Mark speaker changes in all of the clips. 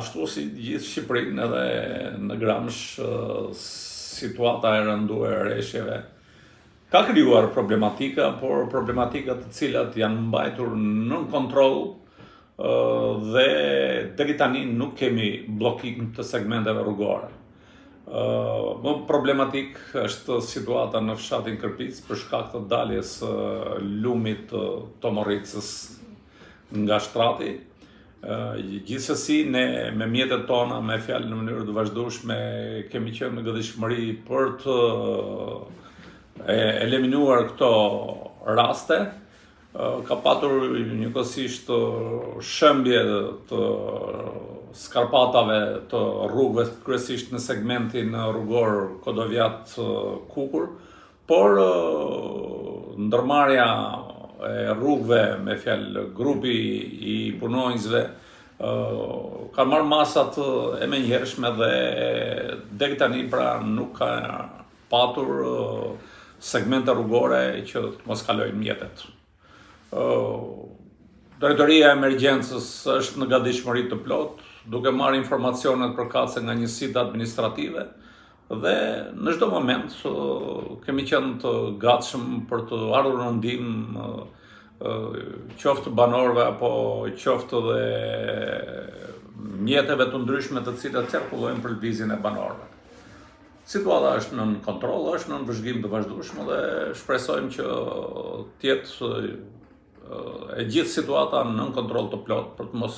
Speaker 1: Ashtu si gjithë Shqipërinë edhe në Gramsh situata e rënduar e rreshjeve ka krijuar problematika, por problematika të cilat janë mbajtur nën kontroll dhe deri tani nuk kemi bllokim të segmenteve rrugore. Më problematik është situata në fshatin Kërpic për shkak të daljes lumit të Tomorricës nga shtrati. Gjithsesi ne me mjetet tona, me fjalë në mënyrë të vazhdueshme, kemi qenë në gëdhishmëri për të eliminuar këto raste. Ka patur njëkohësisht shëmbje të skarpatave të rrugëve, kryesisht në segmentin rrugor Kodovjat-Kukur, por ndërmarrja e rrugëve, me fjalë grupi i punonjësve ka marrë masat e menjëhershme dhe deri tani pra nuk ka patur segmente rrugore që mos kalojnë mjetet. Drejtoria e emergjencës është në gatishmëri të plot, duke marrë informacionet përkatëse nga njësitë administrative dhe në çdo moment kemi qenë të gatshëm për të ardhur në ndihmë qoftë banorëve apo qoftë dhe mjeteve të ndryshme të cilat qarkullojnë për lëvizjen e banorëve. Situata është nën kontroll, është nën vëzhgim të vazhdueshëm dhe shpresojmë që të jetë e gjithë situata nën kontroll të plot për të mos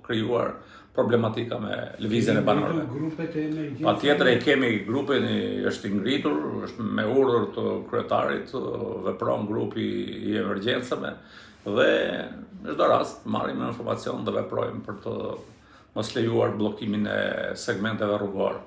Speaker 1: krijuar problematika me lëvizjen e banorëve. Patjetër e kemi grupin, është i ngritur, është me urdhër të kryetarit, vepron grupi i emergjencave dhe në çdo rast marrim informacion dhe veprojmë për të mos lejuar bllokimin e segmenteve rrugore.